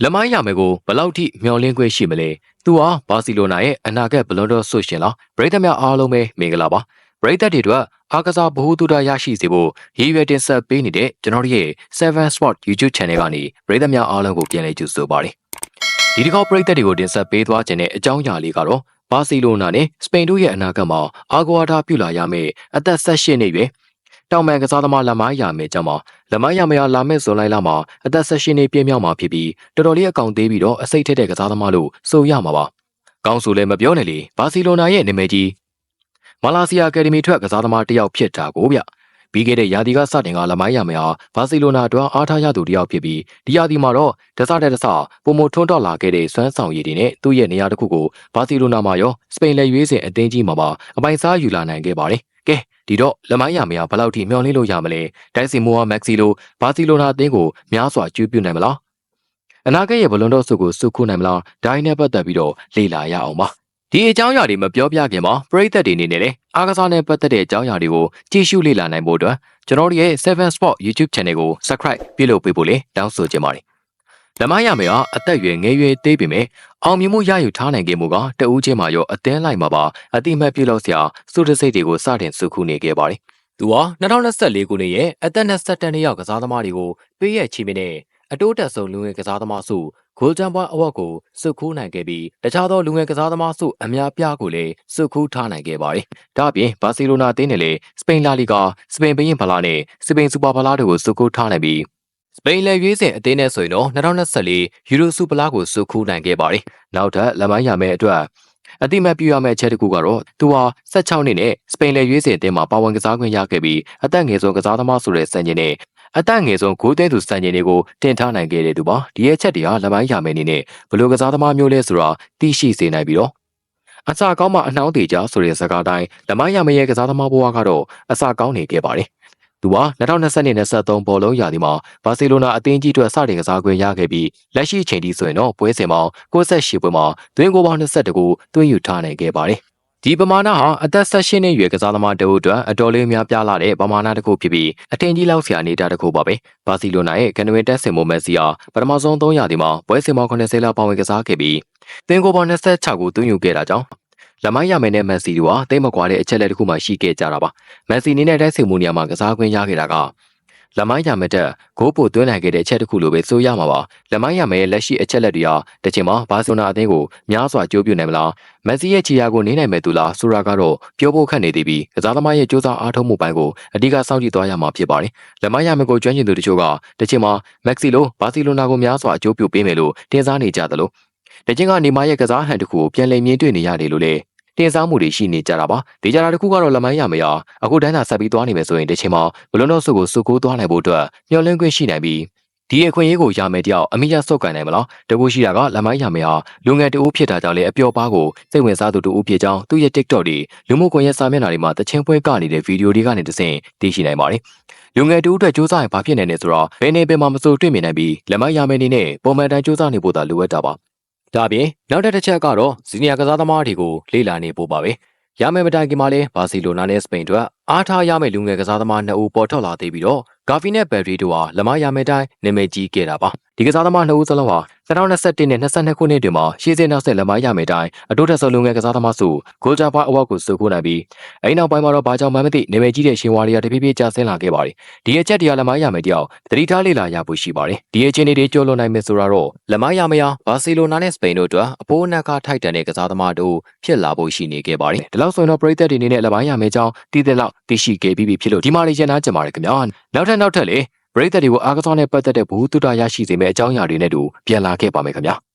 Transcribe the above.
လက်မိုင်းရမယ်ကိုဘလောက်ထိမျောလင်းခွင့်ရှိမလဲသူဟာဘာစီလိုနာရဲ့အနာဂတ်ဘလွန်တော်ဆိုရှင်လားပရိသတ်များအားလုံးပဲမင်္ဂလာပါပရိသတ်တွေအတွက်အားကစားဗဟုသုတရရှိစေဖို့ရည်ရွယ်တင်ဆက်ပေးနေတဲ့ကျွန်တော်တို့ရဲ့7 Sport YouTube Channel ကနေပရိသတ်များအားလုံးကိုပြန်လည်ကြိုဆိုပါရစေဒီတစ်ခေါက်ပရိသတ်တွေကိုတင်ဆက်ပေးသွားခြင်းတဲ့အကြောင်းအရာလေးကတော့ဘာစီလိုနာနဲ့စပိန်တို့ရဲ့အနာဂတ်မှာအာဂွာဒါပြုလာရမယ့်အသက်18နှစ်ရွယ်တောင်ပန်ကစားသမားလက်မိုင်းရမယ်ကြောင့်လက်မိုင်းရမယ်လာမယ့်ဇွန်လမှာအသက်18နှစ်ပြည့်မြောက်မှာဖြစ်ပြီးတော်တော်လေးအကောင်သေးပြီးတော့အစိတ်ထက်တဲ့ကစားသမားလို့ဆိုရမှာပါ။ကောင်းဆိုလည်းမပြောနဲ့လေဘာစီလိုနာရဲ့နာမည်ကြီးမာလာစီယာအကယ်ဒမီထွက်ကစားသမားတစ်ယောက်ဖြစ်တာကိုဗျ။ပြီးခဲ့တဲ့ရာသီကစတင်ကလက်မိုင်းရမယ်ဟာဘာစီလိုနာအတွက်အားထားရသူတစ်ယောက်ဖြစ်ပြီးဒီရာသီမှာတော့တစတဲ့တစပုံမထွန်းတော့လာခဲ့တဲ့စွမ်းဆောင်ရည်တွေနဲ့သူ့ရဲ့နေရာတစ်ခုကိုဘာစီလိုနာမှာရောစပိန်လက်ရွေးစင်အသင်းကြီးမှာပါအပိုင်စားယူလာနိုင်ခဲ့ပါတယ်။ကဲဒီတော့လက်မိုင်းရမရဘယ်လောက်ထိမျောလင်းလို့ရမလဲတိုက်စီမိုဟာမက်ဆီလိုဘာစီလိုနာအသင်းကိုများစွာကျွေးပြနိုင်မလားအနာဂတ်ရဲ့ဘလွန်တော်ဆုကိုစုခုနိုင်မလားဒိုင်းနဲ့ပတ်သက်ပြီးတော့လေ့လာရအောင်ပါဒီအကြောင်းအရာတွေမပြောပြခင်မှာပရိသတ်တွေအနေနဲ့လည်းအားကစားနဲ့ပတ်သက်တဲ့အကြောင်းအရာတွေကိုကြည့်ရှုလေ့လာနိုင်ဖို့အတွက်ကျွန်တော်တို့ရဲ့7 Sport YouTube Channel ကို Subscribe ပြုလုပ်ပေးဖို့လေတောင်းဆိုချင်ပါတယ်လက်မရမယ်ဟာအသက်အရွယ်ငယ်ရွယ်သေးပေမဲ့အောင်မြင်မှုရယူထားနိုင်ခဲ့မှုကတဦးချင်းမှာရောအသင်းလိုက်မှာပါအတိမတ်ပြုလုပ်စရာစုတစိတ်တွေကိုစတင်စုခုနေခဲ့ပါတယ်။သူဟာ2024ခုနှစ်ရဲ့အသက်22နှစ်ရောက်ကစားသမားတွေကိုပေးရချီးမြှင့်တဲ့အတိုးတက်ဆုံးလူငယ်ကစားသမားစု Golden Boy Award ကိုစုခုနိုင်ခဲ့ပြီးတခြားသောလူငယ်ကစားသမားစုအများပြားကိုလည်းစုခုထားနိုင်ခဲ့ပါတယ်။ဒါ့အပြင်ဘာစီလိုနာအသင်းနဲ့လည်းစပိန်လာလီဂါစပိန်ဘရင်ဖလားနဲ့စပိန်စူပါဖလားတို့ကိုစုခုထားနိုင်ပြီးစပိန်လက်ရွေးစင်အသင်းနဲ့ဆိုရင်တော့2024ယူရိုစုပလားကိုစုခုနိုင်ခဲ့ပါတယ်။နောက်ထပ်လက်မိုင်းရမယ့်အတွက်အတိမတ်ပြရမယ့်အချက်တစ်ခုကတော့သူဟာ16နှစ်နဲ့စပိန်လက်ရွေးစင်အသင်းမှာပါဝင်ကစားခွင့်ရခဲ့ပြီးအသက်ငယ်ဆုံးကစားသမားဆိုတဲ့စံချိန်နဲ့အသက်ငယ်ဆုံးဂိုးသွင်းသူစံချိန်တွေကိုတင်ထားနိုင်ခဲ့တဲ့သူပါဒီရဲ့ချက်တွေဟာလက်မိုင်းရမယ့်အနေနဲ့ဘယ်လိုကစားသမားမျိုးလဲဆိုတာသိရှိစေနိုင်ပြီးတော့အစကောင်းမှအနှောင်းသေးကြဆိုတဲ့စကားတိုင်းလက်မိုင်းရမယ့်ရဲ့ကစားသမားဘဝကတော့အစကောင်းနေခဲ့ပါတယ်သူဟာ2020-23ဘောလုံးရာသီမှာဘာစီလိုနာအသင်းကြီးအတွက်စတင်ကစားခွင့်ရခဲ့ပြီးလက်ရှိချိန်ထိဆိုရင်တော့ပွဲစဉ်ပေါင်း68ပွဲမှာသွင်းဂိုးပေါင်း22ဂိုးသွင်းယူထားနိုင်ခဲ့ပါတယ်။ဒီပမာဏဟာအသက်18နှစ်အရွယ်ကစားသမားတအုပ်အတွက်အတော်လေးများပြားလာတဲ့ပမာဏတစ်ခုဖြစ်ပြီးအထင်ကြီးလောက်စရာနေတာတစ်ခုပါပဲ။ဘာစီလိုနာရဲ့ကန်နဝင်တက်ဆင်မိုမက်ဆီဟာပထမဆုံး3ရာသီမှာပွဲစဉ်ပေါင်း80လောက်ပါဝင်ကစားခဲ့ပြီးသွင်းဂိုးပေါင်း26ဂိုးသွင်းယူခဲ့တာကြောင့်လက်မိုင်းရမယ်နဲ့မက်ဆီတို့ဟာတိတ်မကွာတဲ့အချက်လက်တစ်ခုမှရှိခဲ့ကြတာပါမက်ဆီအနေနဲ့တိုက်စစ်မှုနေရာမှာကစားခွင့်ရခဲ့တာကလက်မိုင်းရမယ်တဲ့ဂိုးပိုသွင်းနိုင်ခဲ့တဲ့အချက်တစ်ခုလိုပဲဆိုရမှာပါလက်မိုင်းရမယ်ရဲ့လက်ရှိအချက်လက်တွေဟာတစ်ချိန်မှာဘာစီလိုနာအသင်းကိုများစွာကြိုးပြနိုင်မလားမက်ဆီရဲ့ခြေရာကိုနေနိုင်မဲ့သူလားဆိုတာကတော့ပြောဖို့ခက်နေသေးပြီးကစားသမားရဲ့ကြိုးစားအားထုတ်မှုပိုင်းကိုအဓိကစောင့်ကြည့်သွားရမှာဖြစ်ပါတယ်လက်မိုင်းရမယ်ကိုကျွမ်းကျင်သူတချို့ကတစ်ချိန်မှာမက်ဆီလိုဘာစီလိုနာကိုများစွာအကျိုးပြုပေးမယ်လို့တင်စားနေကြသလိုတချင်းကနေမာရဲ့ကစားဟန်တစ်ခုကိုပြန်လည်မြင်တွေ့နေရတယ်လို့လည်းတင်စားမှုတွေရှိနေကြတာပါ။ဒီကြတာတစ်ခုကတော့လက်မိုင်းရမရအခုတိုင်းသာဆက်ပြီးသွားနေမယ်ဆိုရင်တစ်ချိန်မှာဘလွန်တော်ဆုကိုစုကိုးသွားနိုင်ဖို့အတွက်မျှော်လင့်ခွင့်ရှိနိုင်ပြီးဒီအခွင့်အရေးကိုရမယ်တယောက်အမိရဆုတ်ကန်နိုင်မလားတကူရှိတာကလက်မိုင်းရမယ်ဟာလူငယ်တူဦးဖြစ်တာကြောင့်လည်းအပျော်ပါးကိုစိတ်ဝင်စားသူတူဦးဖြစ်ကြောင်းသူ့ရဲ့ TikTok တွေလူမှုကွန်ရက်စာမျက်နှာတွေမှာတချင်းပွဲကနေတဲ့ဗီဒီယိုတွေကနေတဆင့်သိရှိနိုင်ပါတယ်။လူငယ်တူအတွက်စူးစမ်းရင်ဘာဖြစ်နိုင်လဲဆိုတော့ဘယ်နေပင်မှာမစိုးတွေ့မြင်နိုင်ပြီးလက်မိုင်းရမယ်နေနဲ့ပုံမှန်တိုင်းစူးစမ်းနေဖို့သာလိုအပ်တာပါ။ဒါပြင်နောက်တစ်ချက်ကတော့စီနီယာကစားသမားတွေကိုလေ့လာနေဖို့ပါပဲ။ရမယ်မတိုင်ခင်မှာလဲဘာစီလိုနာနဲ့စပိန်တို့အားထားရမယ့်လူငယ်ကစားသမား2ဦးပေါ်ထွက်လာသေးပြီးတော့ဂါဖီနဲ့ဘယ်ရီတို့ဟာလက်မရမယ်တိုင်းနာမည်ကြီးခဲ့တာပါဒီကစားသမား2ဦးစလုံးဟာ2021နဲ့22ခုနှစ်တွင်မှာရှေ့စနောက်ဆက်လက်မရမယ်တိုင်းအတိုးတက်ဆုံးလူငယ်ကစားသမားစုဂိုဂျာဘာအဝါကိုစုခိုးနိုင်ပြီးအဲဒီနောက်ပိုင်းမှာတော့ဘာကြောင့်မှမသိနာမည်ကြီးတဲ့ရှင်ဝါရီယာတဖြည်းဖြည်းကျဆင်းလာခဲ့ပါတယ်ဒီအချက်တရားလက်မရမယ်တယောက်သတိထားလေ့လာရဖို့ရှိပါတယ်ဒီအခြေအနေတွေကျော်လွန်နိုင်မယ်ဆိုတော့လက်မရမယ်ဘာစီလိုနာနဲ့စပိန်တို့အတွက်အဖိုးအနှက်ကထိုက်တန်တဲ့ကစားသမားတို့ဖြစ်လာဖို့ရှိနေခဲ့ပါတယ်ဒီလောက်ဆိုရင်တော့ပရိသတ်တွေအနေနဲ့လက်မရမယ်ကြောင်းတည်တဲ့လောက်သိရှိခဲ့ပြီးဖြစ်လို့ဒီမှာလေးရန်နာကြမှာရခင်ဗျာနောက်ထပ်လေပရိသတ်တွေကိုအားကစားနဲ့ပတ်သက်တဲ့ဘူတုတရရှိစေမယ့်အကြောင်းအရာတွေနဲ့တူပြန်လာခဲ့ပါမယ်ခင်ဗျာ